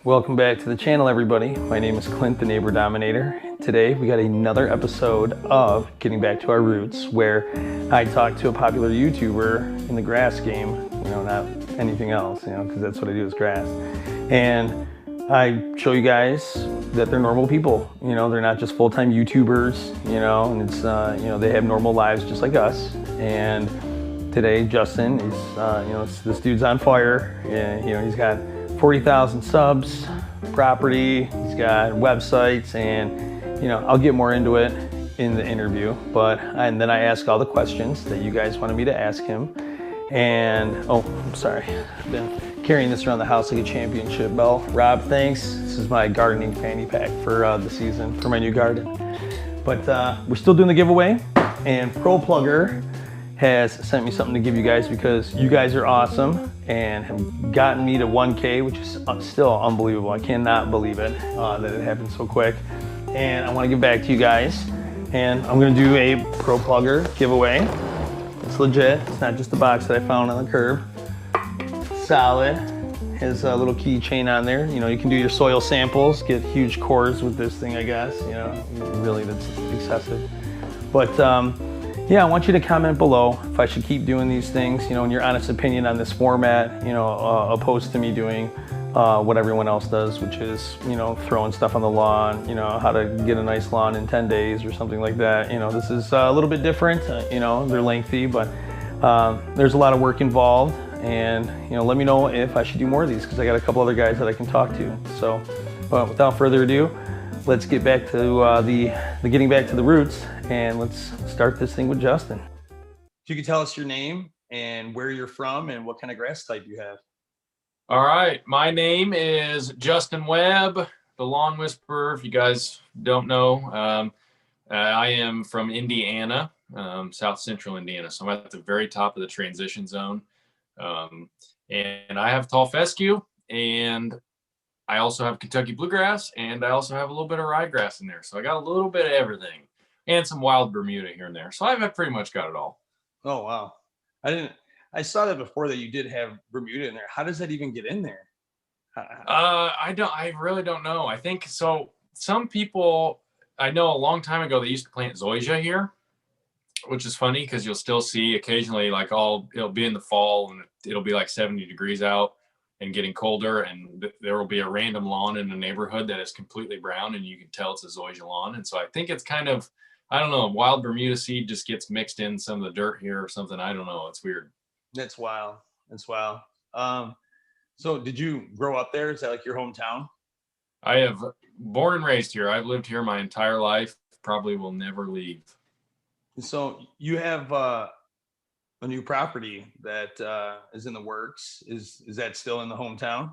Welcome back to the channel, everybody. My name is Clint, the Neighbor Dominator. Today we got another episode of Getting Back to Our Roots, where I talk to a popular YouTuber in the grass game, not anything else, because that's what I do is grass. And I show you guys that they're normal people, they're not just full-time YouTubers, and it's, they have normal lives just like us. And today, Justin is, this dude's on fire. And, he's got 40,000 subs, property, he's got websites, and I'll get more into it in the interview. And then I ask all the questions that you guys wanted me to ask him. And I'm sorry, I've been carrying this around the house like a championship bell. Rob, thanks. This is my gardening fanny pack for the season for my new garden. But we're still doing the giveaway, and Pro Plugger has sent me something to give you guys because you guys are awesome and have gotten me to 1K, which is still unbelievable. I cannot believe it, that it happened so quick. And I want to give back to you guys. And I'm going to do a Pro Plugger giveaway. It's legit. It's not just a box that I found on the curb. Solid. Has a little keychain on there. You can do your soil samples, get huge cores with this thing, I guess. Really that's excessive. But yeah, I want you to comment below if I should keep doing these things, and your honest opinion on this format, opposed to me doing what everyone else does, which is, throwing stuff on the lawn, how to get a nice lawn in 10 days or something like that. This is a little bit different, they're lengthy, but there's a lot of work involved. And, let me know if I should do more of these because I got a couple other guys that I can talk to. So, but without further ado, let's get back to the getting back to the roots, and let's start this thing with Justin. If you could tell us your name and where you're from and what kind of grass type you have. All right, my name is Justin Webb, the Lawn Whisperer. If you guys don't know, I am from Indiana, South Central Indiana. So I'm at the very top of the transition zone, and I have tall fescue, and I also have Kentucky bluegrass, and I also have a little bit of ryegrass in there. So I got a little bit of everything, and some wild Bermuda here and there. So I've pretty much got it all. Oh wow! I saw that before that you did have Bermuda in there. How does that even get in there? I really don't know. I think so. Some people I know a long time ago they used to plant zoysia here, which is funny because you'll still see occasionally it'll be in the fall and it'll be like 70 degrees out and getting colder, and there will be a random lawn in the neighborhood that is completely brown and you can tell it's a zoysia lawn. And so I think it's kind of, I don't know, wild Bermuda seed just gets mixed in some of the dirt here or something. I don't know. It's weird. That's wild. That's wild. So did you grow up there? Is that like your hometown? I have born and raised here. I've lived here my entire life. Probably will never leave. So you have a new property that is in the works. Is that still in the hometown?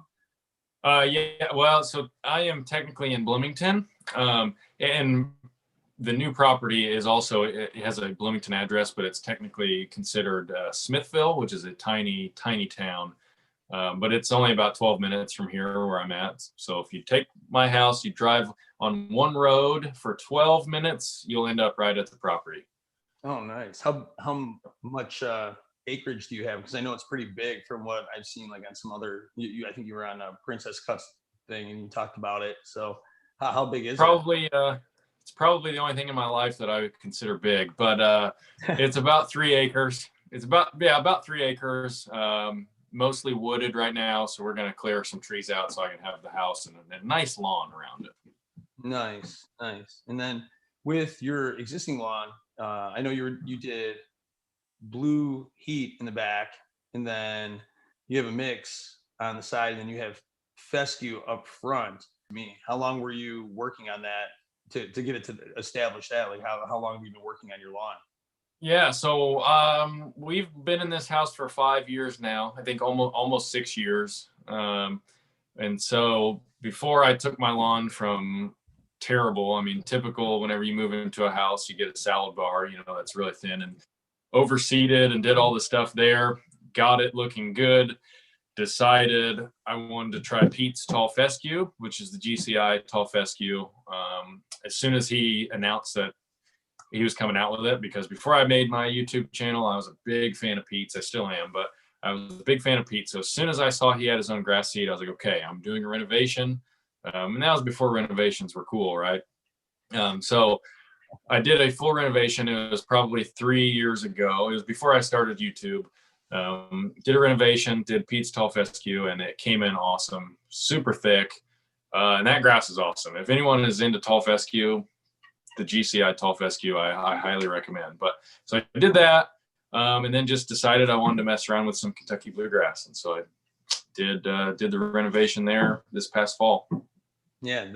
Yeah. Well, so I am technically in Bloomington, and the new property is also, it has a Bloomington address, but it's technically considered Smithville, which is a tiny, tiny town. But it's only about 12 minutes from here where I'm at. So if you take my house, you drive on one road for 12 minutes, you'll end up right at the property. Oh, nice. How much acreage do you have? Because I know it's pretty big from what I've seen, like on some other. I think you were on a Princess Cuts thing and you talked about it. So how big is it? It's probably the only thing in my life that I would consider big, but it's about 3 acres. It's about 3 acres. Mostly wooded right now, so we're going to clear some trees out so I can have the house and a nice lawn around it. Nice. And then with your existing lawn, I know you did blue heat in the back, and then you have a mix on the side, and then you have fescue up front. How long were you working on that to get it to establish that? Like how long have you been working on your lawn? Yeah, so we've been in this house for 5 years now. I think almost 6 years. And so before I took my lawn from terrible, typical, whenever you move into a house, you get a salad bar, that's really thin, and overseeded, and did all the stuff there, got it looking good, decided I wanted to try Pete's tall fescue, which is the GCI tall fescue. As soon as he announced that he was coming out with it, because before I made my YouTube channel, I was a big fan of Pete's. I still am, but I was a big fan of Pete. So as soon as I saw he had his own grass seed, I was like, okay, I'm doing a renovation. And that was before renovations were cool, right? So I did a full renovation. It was probably 3 years ago. It was before I started YouTube. Did a renovation, did Pete's tall fescue, and it came in awesome, super thick. And that grass is awesome. If anyone is into tall fescue, the GCI tall fescue, I highly recommend. But so I did that, and then just decided I wanted to mess around with some Kentucky bluegrass, and so I did the renovation there this past fall. Yeah,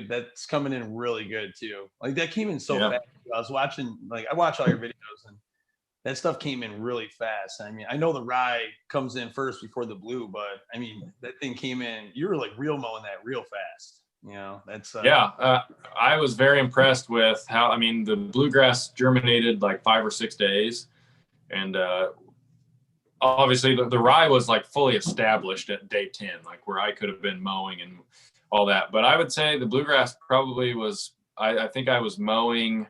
that's coming in really good too. Like that came in so fast. I was watching, like I watch all your videos, and that stuff came in really fast. I mean, I know the rye comes in first before the blue, but I mean, that thing came in. You were like real mowing that real fast. You know, that's I was very impressed with how, I mean, the bluegrass germinated like 5 or 6 days, and obviously the rye was like fully established at day 10, like where I could have been mowing and all that. But I would say the bluegrass probably was, I think I was mowing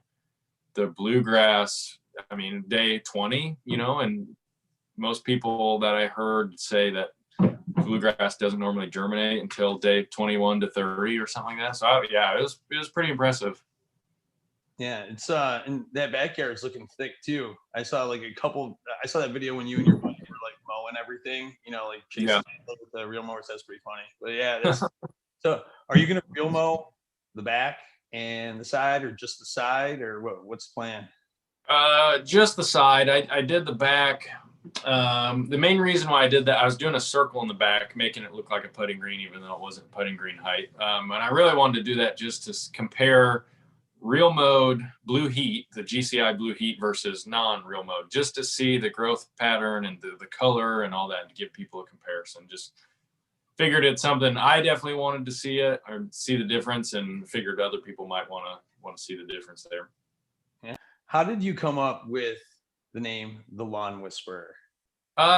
the bluegrass, I mean, day 20, you know, and most people that I heard say that bluegrass doesn't normally germinate until day 21 to 30 or something like that. So yeah, it was pretty impressive. Yeah, it's and that backyard's looking thick too. I saw that video when you and your buddy were like mowing everything, you know, like chasing with the real mowers. That's pretty funny. But yeah, that's so are you gonna real mow the back and the side, or just the side, or what's the plan? Just the side. I did the back. The main reason why I did that, I was doing a circle in the back, making it look like a putting green, even though it wasn't putting green height. And I really wanted to do that just to compare real mode blue heat, the GCI blue heat versus non-real mode, just to see the growth pattern and the color and all that, and give people a comparison. Just figured it's something I definitely wanted to see it, or see the difference, and figured other people might want to see the difference there. Yeah. How did you come up with the name The Lawn Whisperer?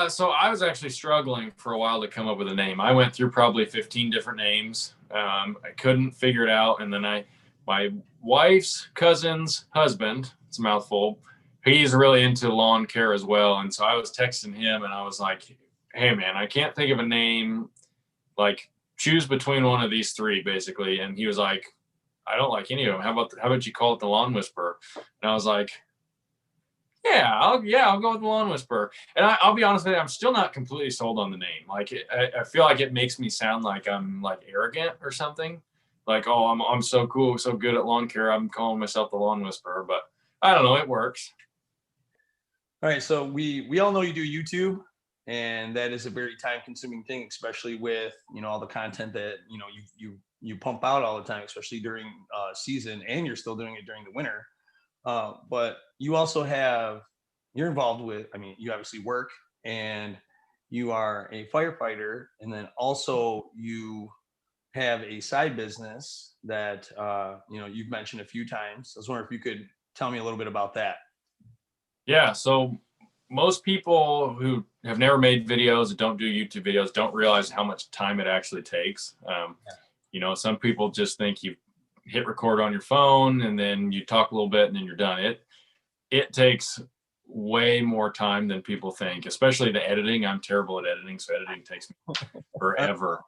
So I was actually struggling for a while to come up with a name. I went through probably 15 different names. I couldn't figure it out. And then my wife's cousin's husband, it's a mouthful, he's really into lawn care as well. And so I was texting him and I was like, hey man, I can't think of a name, like choose between one of these three basically. And he was like, I don't like any of them. How about you call it The Lawn Whisperer? And I was like, I'll go with the Lawn Whisperer. And I'll be honest with you, I'm still not completely sold on the name. Like I feel like it makes me sound like I'm like arrogant or something. Like, oh, I'm so cool, so good at lawn care, I'm calling myself the Lawn Whisperer. But I don't know, it works. All right, so we all know you do YouTube, and that is a very time-consuming thing, especially with all the content that you pump out all the time, especially during season, and you're still doing it during the winter. But you also you're involved with, I mean, you obviously work, and you are a firefighter, and then also you have a side business that you've mentioned a few times. I was wondering if you could tell me a little bit about that. Yeah, so most people who have never made videos and don't do YouTube videos don't realize how much time it actually takes. Some people just think you hit record on your phone and then you talk a little bit and then you're done. It takes way more time than people think, especially the editing. I'm terrible at editing, so editing takes me forever.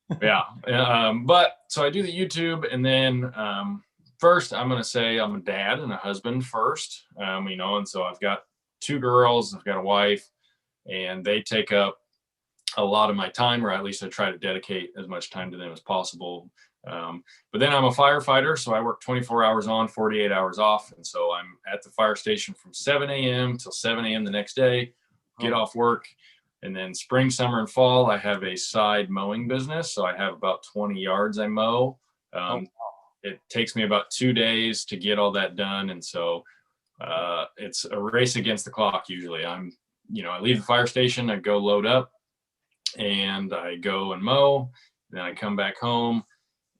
But so I do the YouTube, and then first I'm going to say I'm a dad and a husband first, and so I've got 2 girls, I've got a wife, and they take up a lot of my time, or at least I try to dedicate as much time to them as possible. But then I'm a firefighter, so I work 24 hours on, 48 hours off. And so I'm at the fire station from 7 a.m. till 7 a.m. the next day, get off work. And then spring, summer, and fall, I have a side mowing business. So I have about 20 yards I mow. It takes me about 2 days to get all that done. And so it's a race against the clock usually. I leave the fire station, I go load up, and I go and mow. Then I come back home,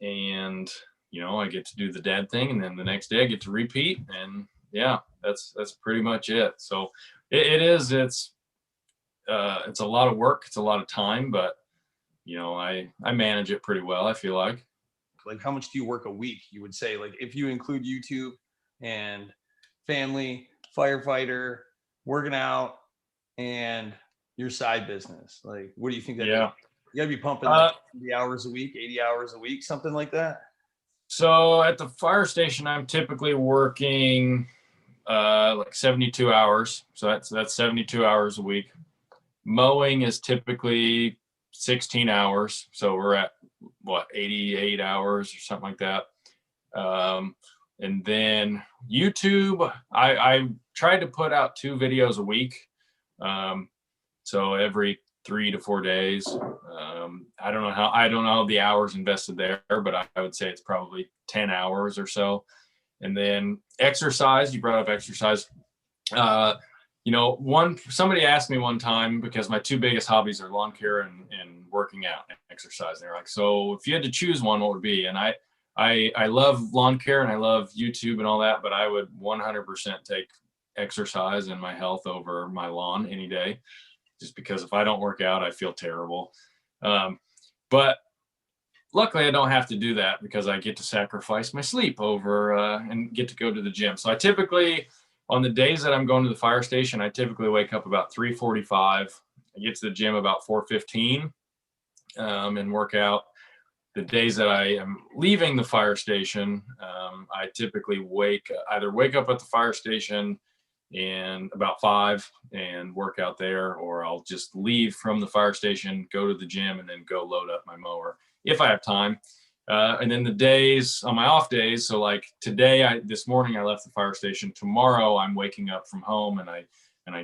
and I get to do the dad thing, and then the next day I get to repeat. And yeah, that's pretty much it. So it's a lot of work, it's a lot of time, but I manage it pretty well, I feel like. Like, how much do you work a week, you would say, like if you include YouTube and family, firefighter, working out, and your side business? Like, what do you think that is? Yeah. You gotta be pumping like 70 hours a week, 80 hours a week, something like that. So at the fire station, I'm typically working like 72 hours. So that's 72 hours a week. Mowing is typically 16 hours. So we're at what, 88 hours or something like that. And then YouTube, I tried to put out 2 videos a week. So every 3 to 4 days. I don't know the hours invested there, but I would say it's probably 10 hours or so. And then exercise, you brought up exercise. Somebody asked me one time, because my 2 biggest hobbies are lawn care and working out and exercise. And they're like, so if you had to choose one, what would it be? And I love lawn care and I love YouTube and all that, but I would 100% take exercise and my health over my lawn any day, just because if I don't work out, I feel terrible. But luckily I don't have to do that, because I get to sacrifice my sleep over and get to go to the gym. So I typically, on the days that I'm going to the fire station, I typically wake up about 3:45. I get to the gym about 4:15 and work out. The days that I am leaving the fire station, I typically either wake up at the fire station and about 5 and work out there, or I'll just leave from the fire station, go to the gym, and then go load up my mower if I have time. And then the days on my off days, so like this morning I left the fire station. Tomorrow I'm waking up from home and I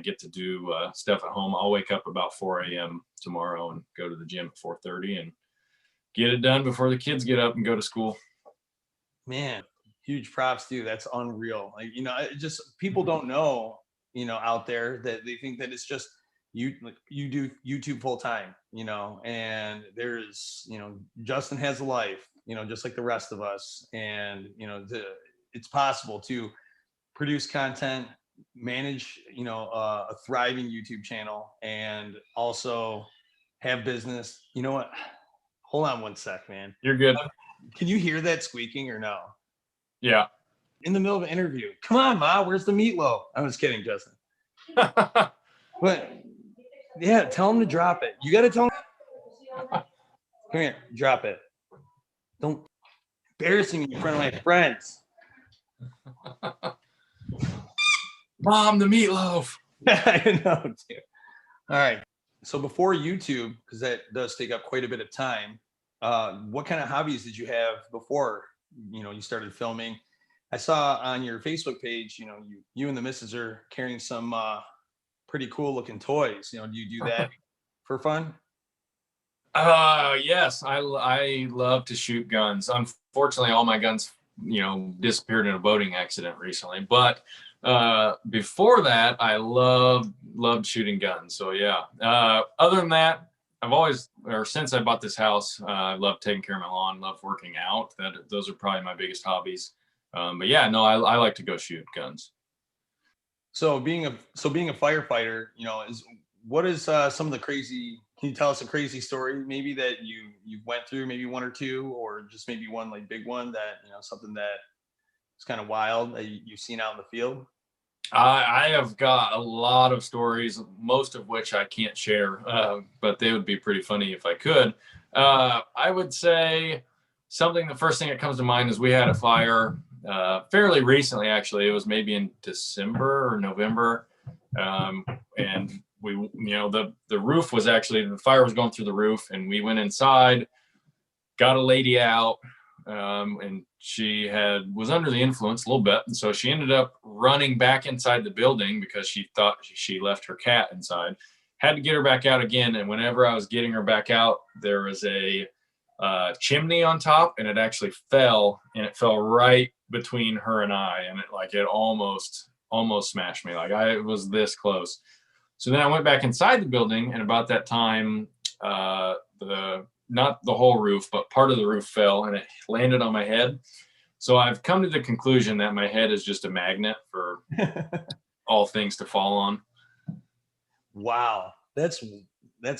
get to do stuff at home. I'll wake up about 4 a.m. tomorrow and go to the gym at 4:30 and get it done before the kids get up and go to school. Man, huge props, dude. That's unreal. Like, just people don't know, out there, that they think that it's just you do YouTube full time, and there's, Justin has a life, just like the rest of us. And, it's possible to produce content, manage, a thriving YouTube channel, and also have business. You know what? Hold on one sec, man. You're good. Can you hear that squeaking or no? Yeah. In the middle of an interview. Come on, Ma, where's the meatloaf? I was kidding, Justin. But yeah, tell him to drop it. You got to tell him. Come here, drop it. Don't embarrassing me in front of my friends. Mom, the meatloaf. I know, dude. All right. So before YouTube, because that does take up quite a bit of time, what kind of hobbies did you have before, you started filming? I saw on your Facebook page, you and the missus are carrying some pretty cool looking toys. Do you do that for fun? Yes, I love to shoot guns. Unfortunately, all my guns, disappeared in a boating accident recently. But before that, I loved shooting guns. So yeah. Other than that, since I bought this house, I love taking care of my lawn, love working out. Those are probably my biggest hobbies. But yeah, no, I like to go shoot guns. So being a firefighter, what is some of the crazy? Can you tell us a crazy story maybe that you went through, maybe one or two, or just maybe one like big one that something that is kind of wild that you've seen out in the field? I have got a lot of stories, most of which I can't share, but they would be pretty funny if I could. I would say the first thing that comes to mind is we had a fire fairly recently, actually. It was maybe in December or November. And we, the roof was the fire was going through the roof, and we went inside, got a lady out, and she was under the influence a little bit. And so she ended up running back inside the building because she thought she left her cat inside. Had to get her back out again. And whenever I was getting her back out, there was a chimney on top, and it actually fell, and it fell right between her and I. And it almost smashed me. It was this close. So then I went back inside the building, and about that time, not the whole roof, but part of the roof fell, and it landed on my head. So I've come to the conclusion that my head is just a magnet for all things to fall on. Wow. That's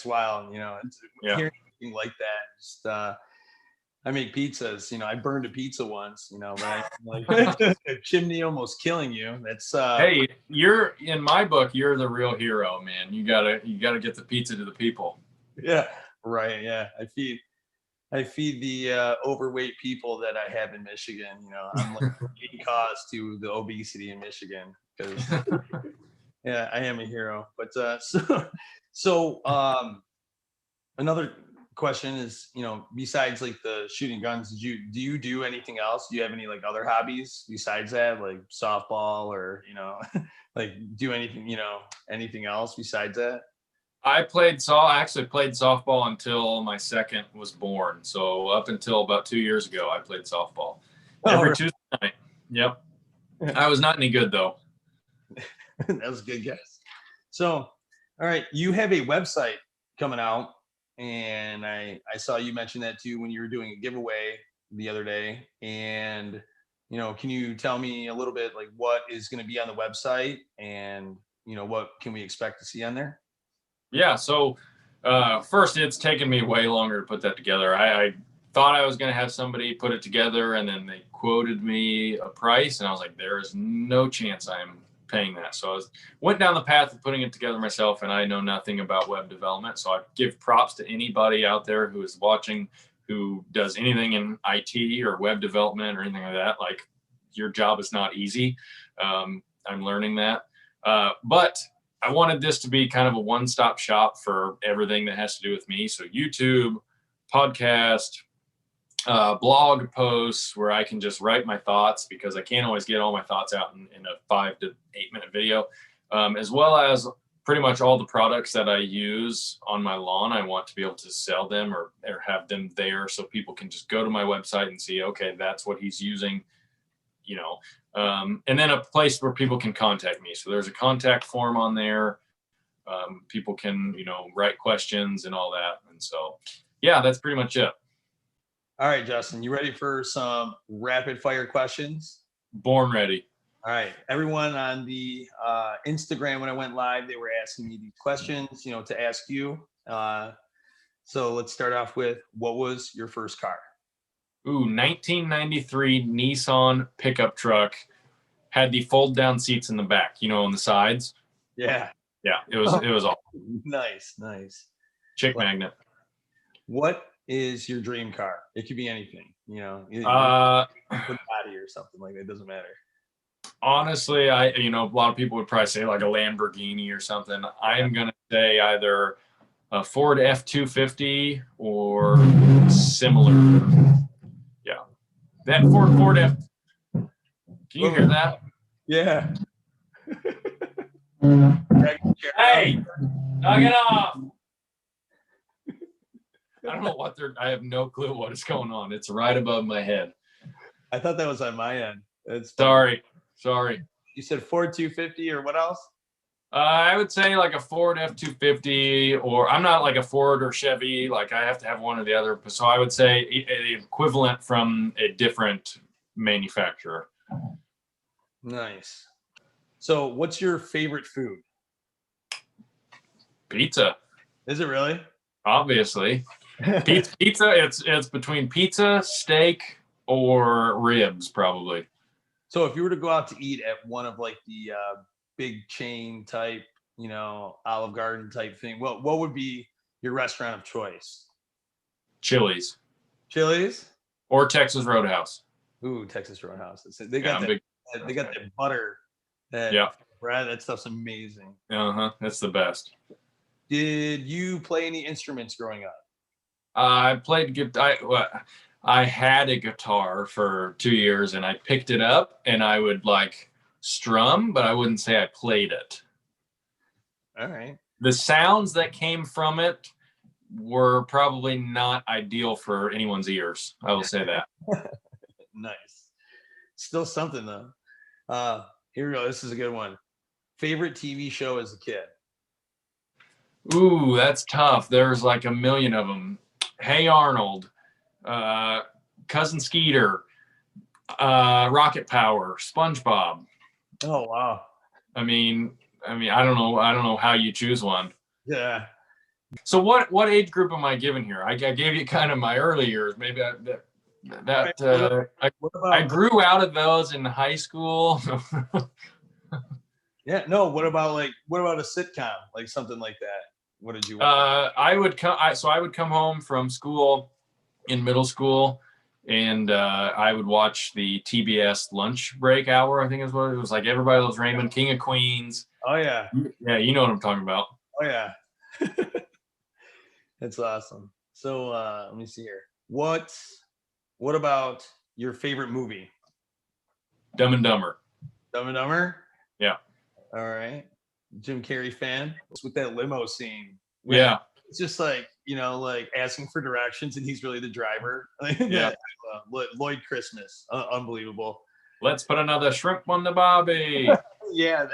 wild. Yeah. Hearing anything like that, just, I make pizzas. I burned a pizza once. But like a chimney almost killing you. That's Hey, you're in my book. You're the real hero, man. You gotta get the pizza to the people. yeah, right. Yeah, I feed the overweight people that I have in Michigan. I'm like the main cause to the obesity in Michigan because yeah, I am a hero. But so another question is, besides like the shooting guns, do you do anything else? Do you have any like other hobbies besides that, like softball or like do anything else besides that? I actually played softball until my second was born. So up until about 2 years ago, I played softball Oh, every Tuesday night. Yep. I was not any good though. that was a good guess. So, all right, you have a website coming out, and I saw you mention that too when you were doing a giveaway the other day. And can you tell me a little bit like what is going to be on the website, and what can we expect to see on there? Yeah. So first, it's taken me way longer to put that together. I thought I was going to have somebody put it together, and then they quoted me a price, and I was like, there is no chance I'm paying that. So went down the path of putting it together myself, and I know nothing about web development. So I give props to anybody out there who is watching who does anything in IT or web development or anything like that. Like, your job is not easy. I'm learning that. But I wanted this to be kind of a one-stop shop for everything that has to do with me. So YouTube, podcast, blog posts where I can just write my thoughts because I can't always get all my thoughts out in a 5 to 8 minute video, as well as pretty much all the products that I use on my lawn. I want to be able to sell them or have them there so people can just go to my website and see, okay, that's what he's using, and then a place where people can contact me. So there's a contact form on there. People can, write questions and all that. And so, yeah, that's pretty much it. All right, Justin, you ready for some rapid fire questions? Born ready. All right, everyone on the Instagram, when I went live, they were asking me these questions, to ask you. So let's start off with, what was your first car? 1993 Nissan pickup truck. Had the fold down seats in the back, on the sides. Yeah. Yeah, it was all nice. chick magnet. What is your dream car? It could be anything, Bugatti or something like that. It doesn't matter. Honestly, a lot of people would probably say like a Lamborghini or something. I'm gonna say either a Ford F-250 or similar. Yeah, that Ford F. Can you hear that? Yeah. Hey, knock it off. I don't know I have no clue what is going on. It's right above my head. I thought that was on my end. Sorry. You said Ford 250 or what else? I would say like a Ford F-250, or I'm not like a Ford or Chevy. Like, I have to have one or the other. So I would say the equivalent from a different manufacturer. Nice. So what's your favorite food? Pizza. Is it really? Obviously. Pizza, it's between pizza, steak, or ribs, probably. So if you were to go out to eat at one of like the big chain type, Olive Garden type thing, what would be your restaurant of choice? Chili's. Chili's? Or Texas Roadhouse. Ooh, Texas Roadhouse. They got that butter. Brad, that stuff's amazing. That's the best. Did you play any instruments growing up? I played guitar. I had a guitar for 2 years, and I picked it up, and I would like strum, but I wouldn't say I played it. All right. The sounds that came from it were probably not ideal for anyone's ears. I will say that. Nice. Still something though. Here we go. This is a good one. Favorite TV show as a kid? Ooh, that's tough. There's like a million of them. Hey Arnold, Cousin Skeeter, Rocket Power, SpongeBob. Oh wow. I mean, I don't know how you choose one. Yeah. So what age group am I giving here? I gave you kind of my early years. Maybe that What I about grew out of those in high school. yeah, no, what about a sitcom, like something like that? What did you watch? I would come. I would come home from school in middle school, and I would watch the TBS lunch break hour. I think is what it was like. Everybody loves Raymond, King of Queens. Oh yeah. Yeah, you know what I'm talking about. Oh yeah. That's awesome. So let me see here. What about your favorite movie? Dumb and Dumber. Dumb and Dumber? Yeah. All right. Jim Carrey fan. It's with that limo scene. Yeah. It's just like asking for directions and he's really the driver. Yeah. Lloyd Christmas. Unbelievable. Let's put another shrimp on the barbie. Yeah.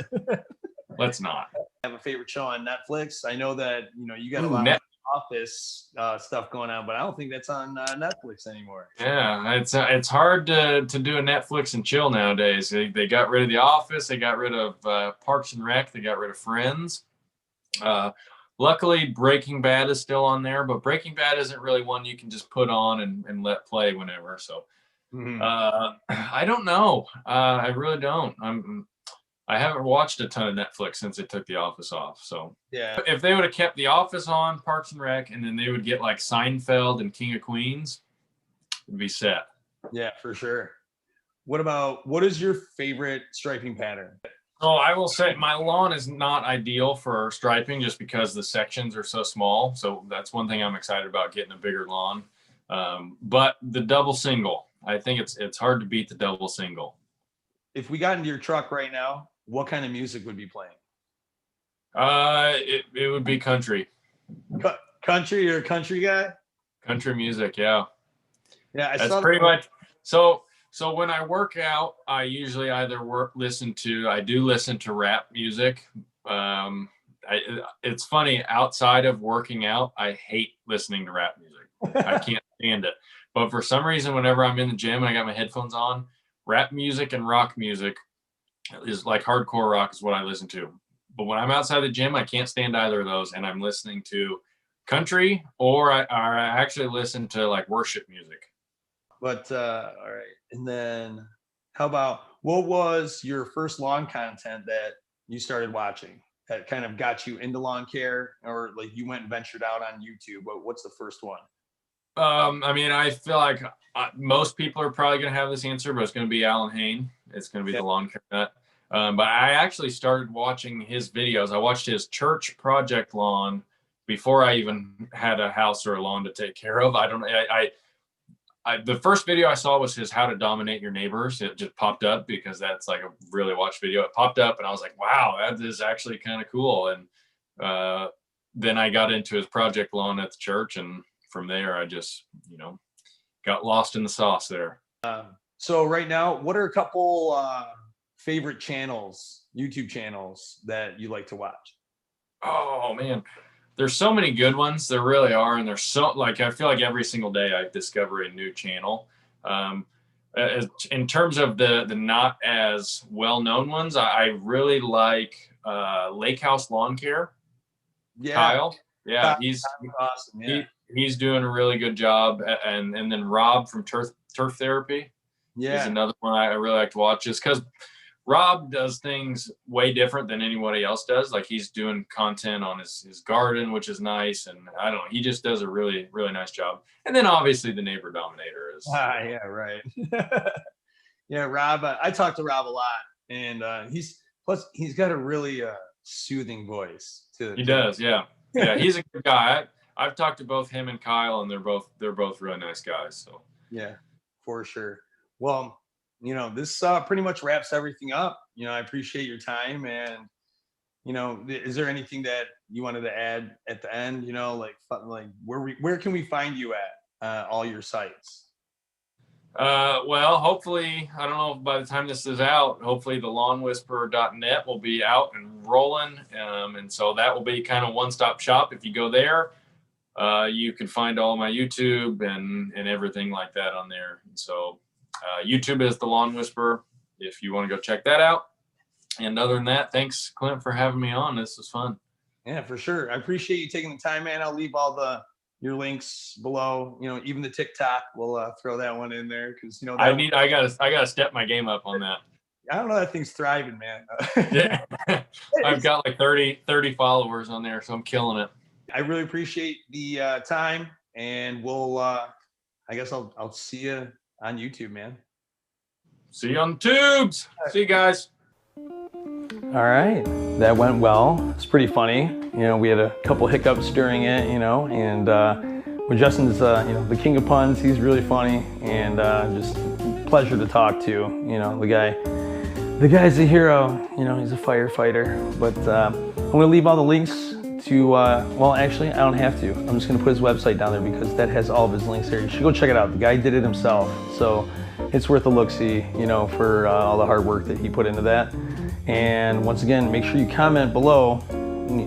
Let's not. I have a favorite show on Netflix. I know that, you got a Ooh, lot of Office stuff going on, but I don't think that's on Netflix anymore. Yeah, it's hard to do a Netflix and chill nowadays. They got rid of The Office. They got rid of Parks and Rec. They got rid of Friends. Luckily, Breaking Bad is still on there, but Breaking Bad isn't really one you can just put on and let play whenever. So I don't know. I really don't. I haven't watched a ton of Netflix since they took The Office off. So Yeah. if they would have kept The Office on, Parks and Rec, and then they would get like Seinfeld and King of Queens, it'd be set. Yeah, for sure. What is your favorite striping pattern? Oh, I will say my lawn is not ideal for striping just because the sections are so small. So that's one thing I'm excited about, getting a bigger lawn. But the double single, I think it's hard to beat the double single. If we got into your truck right now, what kind of music would be playing? It would be country. Country? You're a country guy? Country music, yeah. Yeah, That's pretty much. So when I work out, I usually either listen to rap music. It's funny, outside of working out, I hate listening to rap music. I can't stand it. But for some reason, whenever I'm in the gym and I got my headphones on, rap music and rock music is like hardcore rock is what I listen to. But when I'm outside the gym, I can't stand either of those, and I'm listening to country or I actually listen to like worship music. But all right. And then how about what was your first lawn content that you started watching that kind of got you into lawn care, or like you went and ventured out on YouTube? What's the first one? I mean, I feel like most people are probably going to have this answer, but it's going to be Alan Hain. It's going to be the lawn care nut. But I actually started watching his videos. I watched his church project lawn before I even had a house or a lawn to take care of. The first video I saw was his How to Dominate Your Neighbors. It just popped up because that's like a really watched video. It popped up and I was like, wow, that is actually kind of cool. And then I got into his project lawn at the church, and from there I just, got lost in the sauce there. So right now, what are a couple favorite channels, YouTube channels that you like to watch? Oh man, there's so many good ones. There really are. And there's so, I feel like every single day I discover a new channel. In terms of the not as well-known ones, I really like Lake House Lawn Care. Yeah. Kyle. Yeah, he's awesome. Yeah. He's doing a really good job. And then Rob from Turf Therapy. Yeah. He's another one I really like to watch, just because Rob does things way different than anybody else does. Like, he's doing content on his garden, which is nice. And I don't know, he just does a really, really nice job. And then obviously the Neighbor Dominator is. Yeah, right. Yeah, Rob, I talk to Rob a lot, and he's got a really soothing voice too. He does, yeah. Yeah, he's a good guy. I've talked to both him and Kyle, and they're both really nice guys. So yeah, for sure. Well, this pretty much wraps everything up. I appreciate your time, and is there anything that you wanted to add at the end? Like where can we find you at all your sites? Well, hopefully, I don't know if by the time this is out, hopefully the lawnwhisperer.net will be out and rolling. And so that will be kind of one-stop shop. If you go there, you can find all my YouTube and everything like that on there. And so YouTube is the Lawn Whisperer if you want to go check that out. And other than that, thanks, Clint, for having me on. This was fun. Yeah, for sure. I appreciate you taking the time, man. I'll leave all the your links below. You know, even the TikTok, we'll throw that one in there because you know I gotta step my game up on that. I don't know, that thing's thriving, man. Yeah. I've got like 30 followers on there, so I'm killing it. I really appreciate the time, and we'll I guess I'll see you on YouTube, man. See you on the tubes. See you guys. All right, that went well. It's pretty funny. You know, we had a couple hiccups during it, you know, and when Justin's, you know, the king of puns, he's really funny, and just pleasure to talk to. You know, the guy's a hero. You know, he's a firefighter. But I'm gonna leave all the links to, well, actually, I don't have to. I'm just gonna put his website down there because that has all of his links there. You should go check it out. The guy did it himself, so it's worth a look-see, you know, for all the hard work that he put into that. And once again, make sure you comment below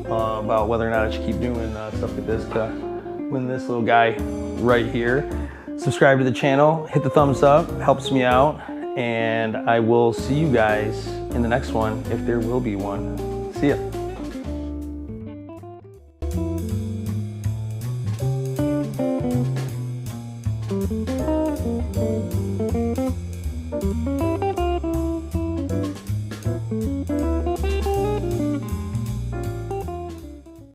about whether or not I should keep doing stuff like this to win this little guy right here. Subscribe to the channel, hit the thumbs up, helps me out, and I will see you guys in the next one if there will be one. See ya.